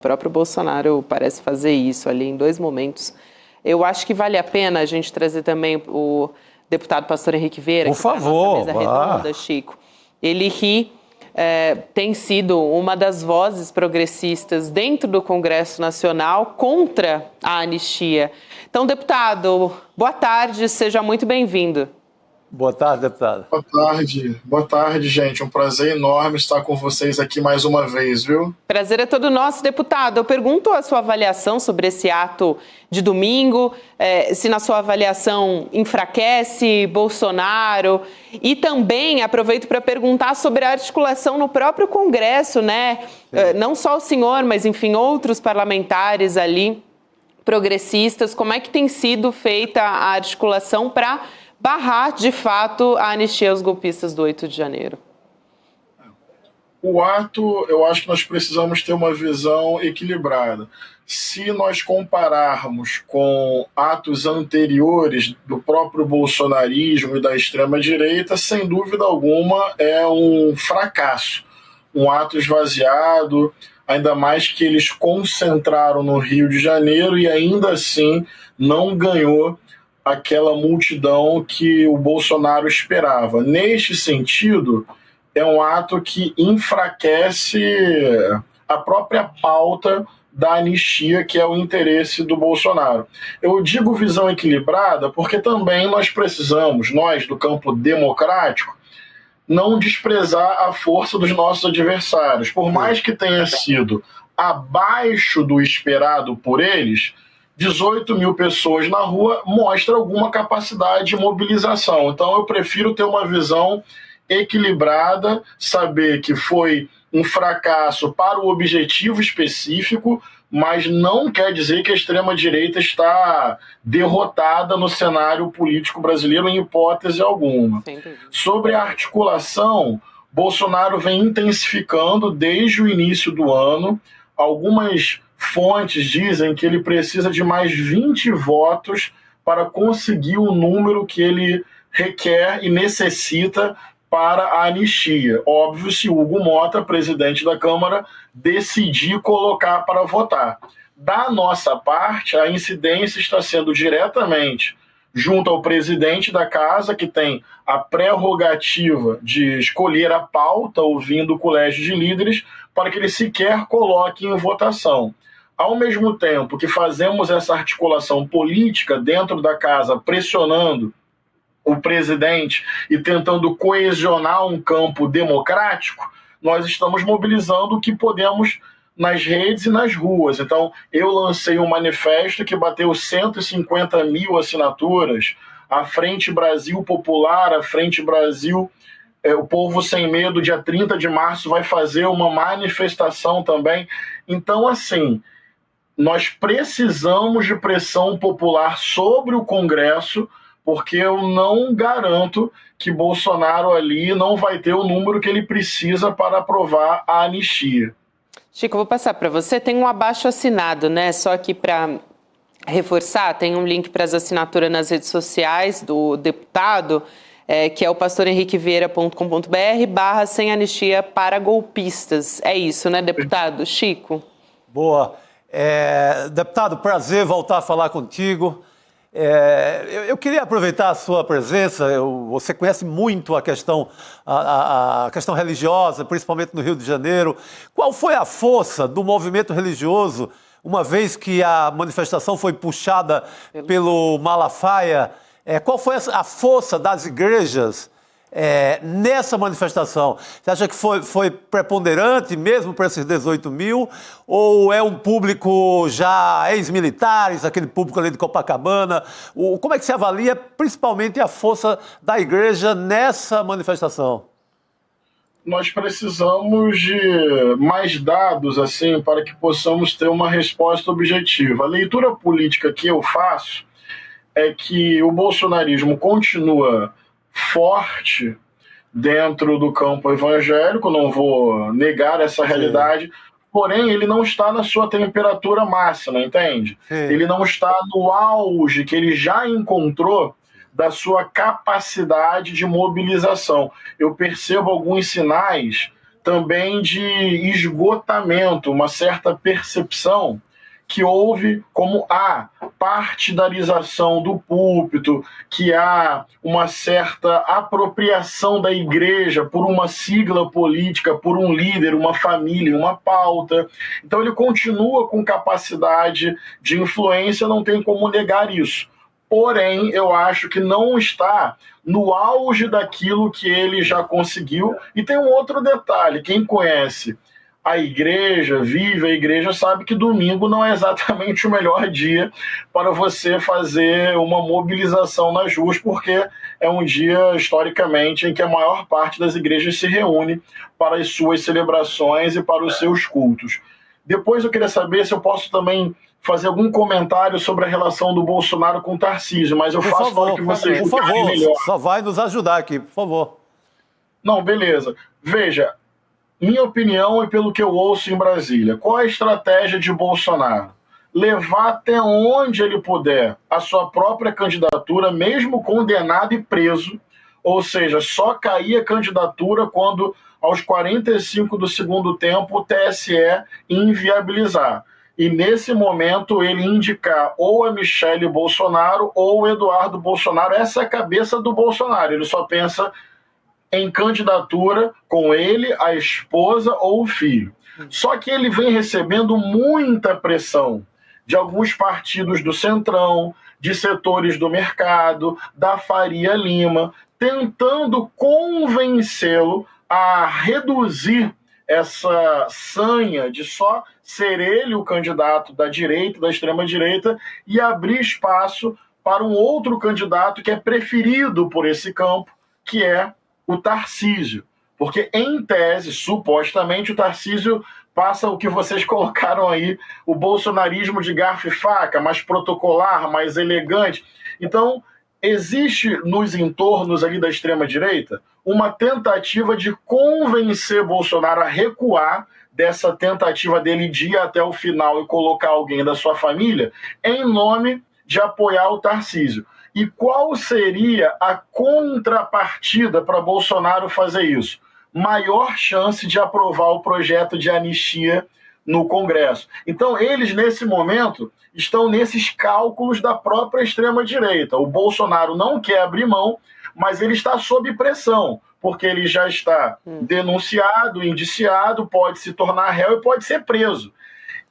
O próprio Bolsonaro parece fazer isso ali em 2 momentos. Eu acho que vale a pena a gente trazer também o deputado Pastor Henrique Vieira, por favor, mesa redonda, Chico. Ele tem sido uma das vozes progressistas dentro do Congresso Nacional contra a anistia. Então, deputado, boa tarde, seja muito bem-vindo. Boa tarde, deputado. Boa tarde, gente. Um prazer enorme estar com vocês aqui mais uma vez, viu? Prazer é todo nosso, deputado. Eu pergunto a sua avaliação sobre esse ato de domingo, se na sua avaliação enfraquece Bolsonaro, e também aproveito para perguntar sobre a articulação no próprio Congresso, né? Não só o senhor, mas enfim, outros parlamentares ali, progressistas, como é que tem sido feita a articulação para barrar, de fato, a anistia aos golpistas do 8 de janeiro? O ato, eu acho que nós precisamos ter uma visão equilibrada. Se nós compararmos com atos anteriores do próprio bolsonarismo e da extrema-direita, sem dúvida alguma é um fracasso, um ato esvaziado, ainda mais que eles concentraram no Rio de Janeiro e ainda assim não ganhou aquela multidão que o Bolsonaro esperava. Neste sentido, é um ato que enfraquece a própria pauta da anistia, que é o interesse do Bolsonaro. Eu digo visão equilibrada porque também nós precisamos, nós do campo democrático, não desprezar a força dos nossos adversários. Por mais que tenha sido abaixo do esperado por eles, 18 mil pessoas na rua mostra alguma capacidade de mobilização. Então eu prefiro ter uma visão equilibrada, saber que foi um fracasso para o objetivo específico, mas não quer dizer que a extrema-direita está derrotada no cenário político brasileiro em hipótese alguma. Sobre a articulação, Bolsonaro vem intensificando desde o início do ano. Algumas fontes dizem que ele precisa de mais 20 votos para conseguir o número que ele requer e necessita para a anistia. Óbvio, se Hugo Mota, presidente da Câmara, decidir colocar para votar. Da nossa parte, a incidência está sendo diretamente junto ao presidente da casa, que tem a prerrogativa de escolher a pauta, ouvindo o colégio de líderes, para que ele sequer coloque em votação. Ao mesmo tempo que fazemos essa articulação política dentro da casa, pressionando o presidente e tentando coesionar um campo democrático, nós estamos mobilizando o que podemos nas redes e nas ruas. Então, eu lancei um manifesto que bateu 150 mil assinaturas, a Frente Brasil Popular, a Frente Brasil, o Povo Sem Medo, dia 30 de março, vai fazer uma manifestação também. Então, assim, nós precisamos de pressão popular sobre o Congresso, porque eu não garanto que Bolsonaro ali não vai ter o número que ele precisa para aprovar a anistia. Chico, eu vou passar para você. Tem um abaixo-assinado, né? Só aqui para reforçar, tem um link para as assinaturas nas redes sociais do deputado, que é o pastorhenriquevieira.com.br/sem anistia para golpistas. É isso, né, deputado? Chico? Boa. Deputado, prazer voltar a falar contigo. Eu queria aproveitar a sua presença. Você conhece muito a questão religiosa, principalmente no Rio de Janeiro. Qual foi a força do movimento religioso, uma vez que a manifestação foi puxada pelo Malafaia? Qual foi a força das igrejas nessa manifestação? Você acha que foi preponderante mesmo para esses 18 mil? Ou é um público já ex-militares, aquele público ali de Copacabana? Como é que se avalia principalmente a força da igreja nessa manifestação? Nós precisamos de mais dados assim, para que possamos ter uma resposta objetiva. A leitura política que eu faço é que o bolsonarismo continua forte dentro do campo evangélico, não vou negar essa realidade, porém ele não está na sua temperatura máxima, entende? Ele não está no auge que ele já encontrou da sua capacidade de mobilização. Eu percebo alguns sinais também de esgotamento, uma certa percepção que houve como a partidarização do púlpito, que há uma certa apropriação da igreja por uma sigla política, por um líder, uma família, uma pauta. Então ele continua com capacidade de influência, não tem como negar isso. Porém, eu acho que não está no auge daquilo que ele já conseguiu. E tem um outro detalhe, quem conhece a igreja, vive a igreja, sabe que domingo não é exatamente o melhor dia para você fazer uma mobilização nas ruas, porque é um dia, historicamente, em que a maior parte das igrejas se reúne para as suas celebrações e para os seus cultos. Depois eu queria saber se eu posso também fazer algum comentário sobre a relação do Bolsonaro com o Tarcísio, mas eu faço para que vocês por favor, melhor. Só vai nos ajudar aqui, por favor. Não, beleza. Veja, minha opinião e pelo que eu ouço em Brasília, qual a estratégia de Bolsonaro? Levar até onde ele puder a sua própria candidatura, mesmo condenado e preso, ou seja, só cair a candidatura quando, aos 45 do segundo tempo, o TSE inviabilizar. E, nesse momento, ele indicar ou a Michele Bolsonaro ou o Eduardo Bolsonaro. Essa é a cabeça do Bolsonaro. Ele só pensa em candidatura com ele, a esposa ou o filho. Só que ele vem recebendo muita pressão de alguns partidos do Centrão, de setores do mercado, da Faria Lima, tentando convencê-lo a reduzir essa sanha de só ser ele o candidato da direita, da extrema-direita, e abrir espaço para um outro candidato que é preferido por esse campo, que é o Tarcísio. Porque, em tese, supostamente, o Tarcísio passa o que vocês colocaram aí, o bolsonarismo de garfo e faca, mais protocolar, mais elegante. Então, existe nos entornos ali da extrema-direita uma tentativa de convencer Bolsonaro a recuar dessa tentativa dele de ir até o final e colocar alguém da sua família em nome de apoiar o Tarcísio. E qual seria a contrapartida para Bolsonaro fazer isso? Maior chance de aprovar o projeto de anistia no Congresso. Então, eles, nesse momento, estão nesses cálculos da própria extrema-direita. O Bolsonaro não quer abrir mão, mas ele está sob pressão, porque ele já está denunciado, indiciado, pode se tornar réu e pode ser preso.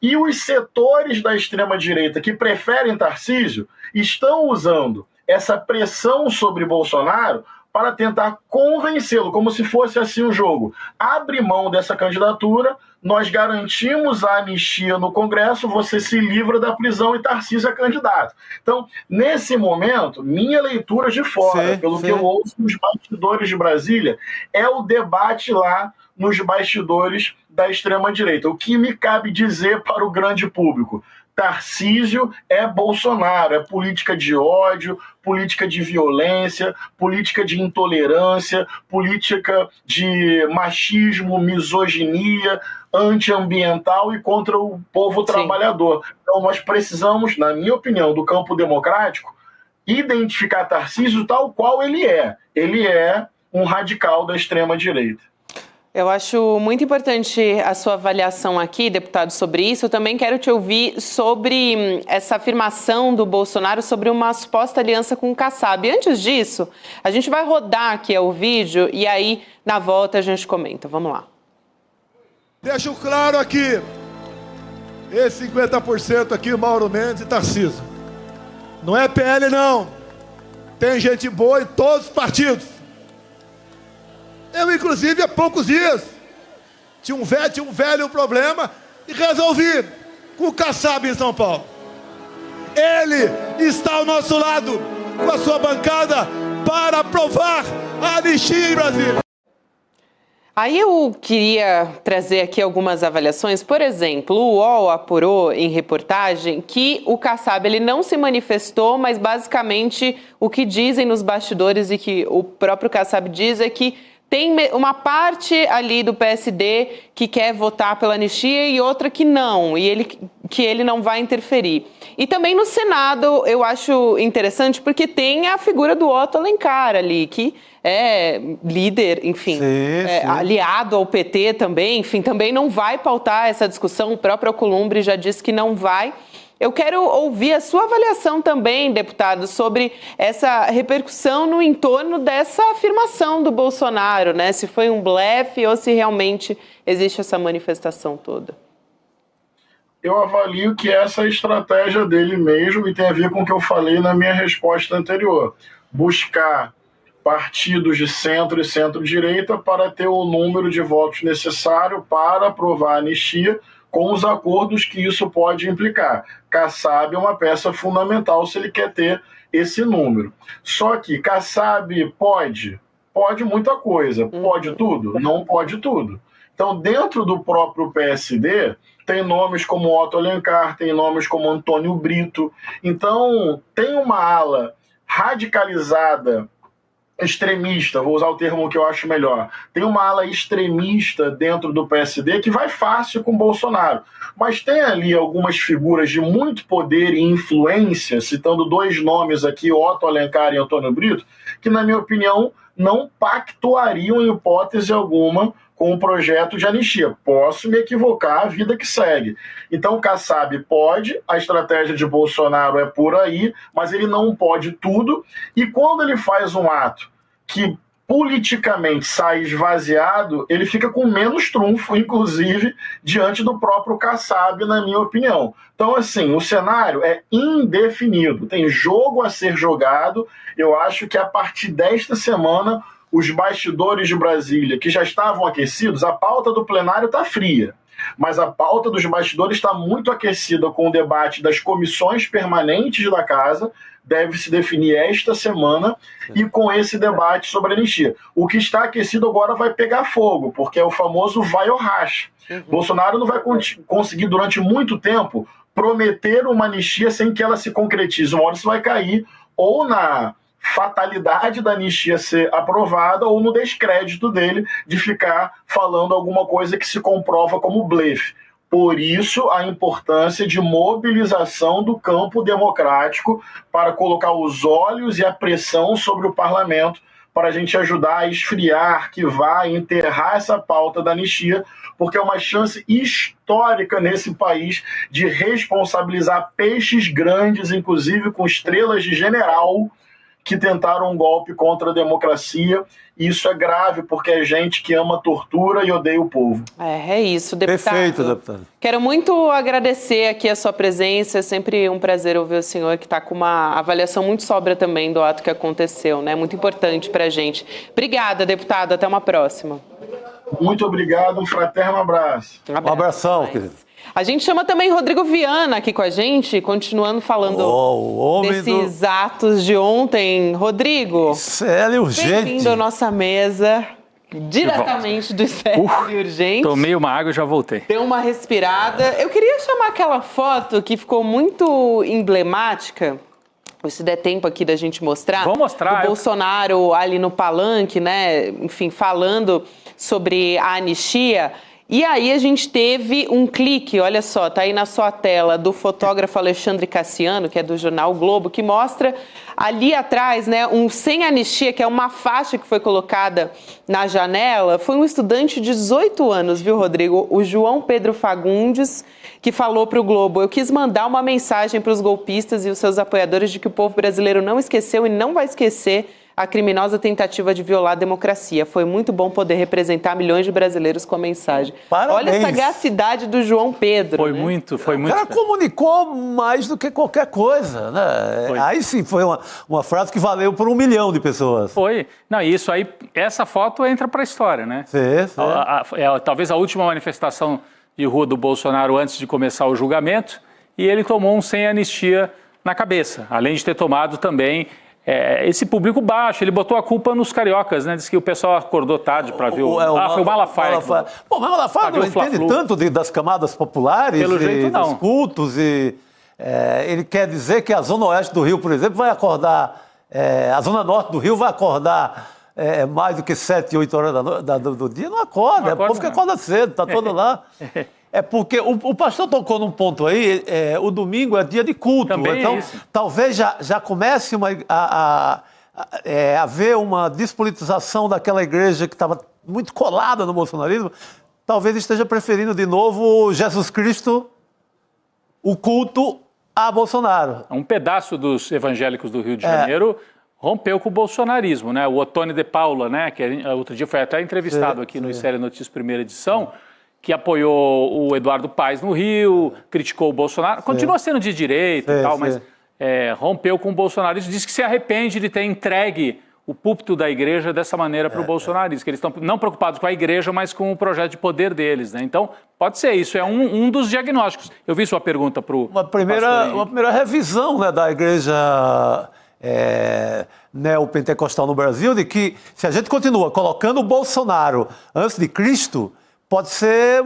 E os setores da extrema-direita que preferem Tarcísio estão usando essa pressão sobre Bolsonaro para tentar convencê-lo, como se fosse assim um jogo. Abre mão dessa candidatura, nós garantimos a anistia no Congresso, você se livra da prisão e Tarcísio é candidato. Então, nesse momento, minha leitura de fora, pelo que eu ouço nos bastidores de Brasília, é o debate lá nos bastidores da extrema-direita. O que me cabe dizer para o grande público? Tarcísio é Bolsonaro, é política de ódio, política de violência, política de intolerância, política de machismo, misoginia, antiambiental e contra o povo trabalhador. Então nós precisamos, na minha opinião, do campo democrático, identificar Tarcísio tal qual ele é. Ele é um radical da extrema-direita. Eu acho muito importante a sua avaliação aqui, deputado, sobre isso. Eu também quero te ouvir sobre essa afirmação do Bolsonaro sobre uma suposta aliança com o Kassab. Antes disso, a gente vai rodar aqui o vídeo e aí, na volta, a gente comenta. Vamos lá. Deixo claro aqui, esse 50% aqui, Mauro Mendes e Tarcísio. Não é PL, não. Tem gente boa em todos os partidos. Eu, inclusive, há poucos dias, tinha um velho problema e resolvi com o Kassab em São Paulo. Ele está ao nosso lado, com a sua bancada, para aprovar a anistia em Brasília. Aí eu queria trazer aqui algumas avaliações. Por exemplo, o UOL apurou em reportagem que o Kassab ele não se manifestou, mas basicamente o que dizem nos bastidores e que o próprio Kassab diz é que tem uma parte ali do PSD que quer votar pela anistia e outra que não. E ele que ele não vai interferir. E também no Senado eu acho interessante porque tem a figura do Otto Alencar ali, que é líder, enfim, sim. aliado ao PT também, enfim, também não vai pautar essa discussão, o próprio Alcolumbre já disse que não vai. Eu quero ouvir a sua avaliação também, deputado, sobre essa repercussão no entorno dessa afirmação do Bolsonaro, né? Se foi um blefe ou se realmente existe essa manifestação toda. Eu avalio que essa é a estratégia dele mesmo e tem a ver com o que eu falei na minha resposta anterior. Buscar partidos de centro e centro-direita para ter o número de votos necessário para aprovar a anistia, com os acordos que isso pode implicar. Kassab é uma peça fundamental se ele quer ter esse número. Só que Kassab pode muita coisa. Pode tudo? Não pode tudo. Então, dentro do próprio PSD, tem nomes como Otto Alencar, tem nomes como Antônio Brito. Então, tem uma ala radicalizada, extremista, vou usar o termo que eu acho melhor, tem uma ala extremista dentro do PSD que vai fácil com Bolsonaro, mas tem ali algumas figuras de muito poder e influência, citando dois nomes aqui, Otto Alencar e Antônio Brito, que na minha opinião não pactuariam em hipótese alguma com o projeto de anistia. Posso me equivocar, a vida que segue. Então, Kassab pode, a estratégia de Bolsonaro é por aí, mas ele não pode tudo. E quando ele faz um ato que politicamente sai esvaziado, ele fica com menos trunfo, inclusive, diante do próprio Kassab, na minha opinião. Então, assim, o cenário é indefinido. Tem jogo a ser jogado. Eu acho que a partir desta semana os bastidores de Brasília, que já estavam aquecidos, a pauta do plenário está fria, mas a pauta dos bastidores está muito aquecida com o debate das comissões permanentes da Casa, deve se definir esta semana, e com esse debate sobre a anistia. O que está aquecido agora vai pegar fogo, porque é o famoso vai ou racha. Bolsonaro não vai conseguir, durante muito tempo, prometer uma anistia sem que ela se concretize. Uma hora isso vai cair ou na fatalidade da anistia ser aprovada ou no descrédito dele de ficar falando alguma coisa que se comprova como blefe. Por isso, a importância de mobilização do campo democrático para colocar os olhos e a pressão sobre o parlamento para a gente ajudar a esfriar, arquivar e enterrar essa pauta da anistia, porque é uma chance histórica nesse país de responsabilizar peixes grandes, inclusive com estrelas de general, que tentaram um golpe contra a democracia. E isso é grave, porque é gente que ama tortura e odeia o povo. É isso, deputado. Perfeito, deputado. Quero muito agradecer aqui a sua presença. É sempre um prazer ouvir o senhor, que está com uma avaliação muito sóbria também do ato que aconteceu, né? Muito importante para a gente. Obrigada, deputado. Até uma próxima. Muito obrigado. Um fraterno abraço. Um abração, querido. A gente chama também Rodrigo Viana aqui com a gente, continuando falando desses atos de ontem. Rodrigo, sério e urgente. Bem-vindo à nossa mesa, diretamente do Sério e Urgente. Tomei uma água e já voltei. Deu uma respirada. Eu queria chamar aquela foto que ficou muito emblemática, se der tempo aqui da gente mostrar. Vou mostrar. Do Bolsonaro ali no palanque, né? Enfim, falando sobre a anistia. E aí a gente teve um clique, olha só, tá aí na sua tela, do fotógrafo Alexandre Cassiano, que é do jornal o Globo, que mostra ali atrás, né, um sem anistia, que é uma faixa que foi colocada na janela. Foi um estudante de 18 anos, viu, Rodrigo? O João Pedro Fagundes, que falou para o Globo: eu quis mandar uma mensagem para os golpistas e os seus apoiadores de que o povo brasileiro não esqueceu e não vai esquecer a criminosa tentativa de violar a democracia. Foi muito bom poder representar milhões de brasileiros com a mensagem. Parabéns. Olha a sagacidade do João Pedro. Foi, né? muito. O cara comunicou mais do que qualquer coisa, né? Foi. Aí sim, foi uma frase que valeu por 1 milhão de pessoas. Foi. Não, isso aí, essa foto entra para a história, né? Sim. Talvez a última manifestação de rua do Bolsonaro antes de começar o julgamento, e ele tomou um sem anistia na cabeça, além de ter tomado também esse público baixo. Ele botou a culpa nos cariocas, né? Diz que o pessoal acordou tarde para ver foi o Malafaia. Bom, mas o Malafaia não entende tanto das camadas populares, pelo jeito, não. dos cultos. Ele quer dizer que a Zona Oeste do Rio, por exemplo, vai acordar, a Zona Norte do Rio vai acordar mais do que 7, 8 horas do dia. Não acorda, o povo que acorda cedo, está todo lá. É porque o pastor tocou num ponto aí, o domingo é dia de culto. Também então, é isso. talvez já comece a haver uma despolitização daquela igreja que estava muito colada no bolsonarismo. Talvez esteja preferindo de novo Jesus Cristo, o culto a Bolsonaro. Um pedaço dos evangélicos do Rio de Janeiro rompeu com o bolsonarismo, né? O Ottoni de Paula, né? Que outro dia foi até entrevistado aqui no Série Notícias Primeira Edição, que apoiou o Eduardo Paes no Rio, criticou o Bolsonaro, continua sendo de direita e tal, mas rompeu com o bolsonarismo, disse que se arrepende de ter entregue o púlpito da igreja dessa maneira para o bolsonarismo, que eles estão não preocupados com a igreja, mas com o projeto de poder deles, né? Então, pode ser, isso é um dos diagnósticos. Eu vi sua pergunta para o Uma primeira revisão, né, da igreja neopentecostal no Brasil, de que se a gente continua colocando o Bolsonaro antes de Cristo, pode ser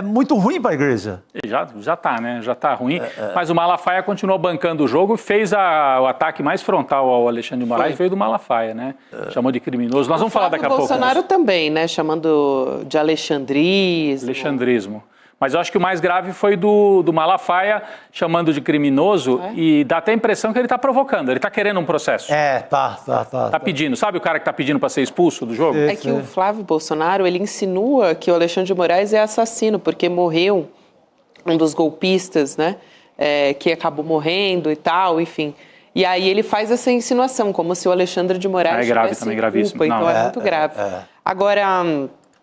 muito ruim para a igreja. Já está, né? Já está ruim. Mas o Malafaia continuou bancando o jogo e fez o ataque mais frontal ao Alexandre de Moraes, veio do Malafaia, né? Chamou de criminoso. Nós vamos falar daqui a pouco. O Bolsonaro também, né? Chamando de alexandrismo. Alexandrismo. Mas eu acho que o mais grave foi do Malafaia chamando de criminoso e dá até a impressão que ele está provocando, ele está querendo um processo. Tá pedindo. Sabe o cara que está pedindo para ser expulso do jogo? É que o Flávio Bolsonaro, ele insinua que o Alexandre de Moraes é assassino, porque morreu um dos golpistas, né? Que acabou morrendo e tal, enfim. E aí ele faz essa insinuação, como se o Alexandre de Moraes é grave tivesse também, gravíssimo. culpa, então é muito grave. Agora...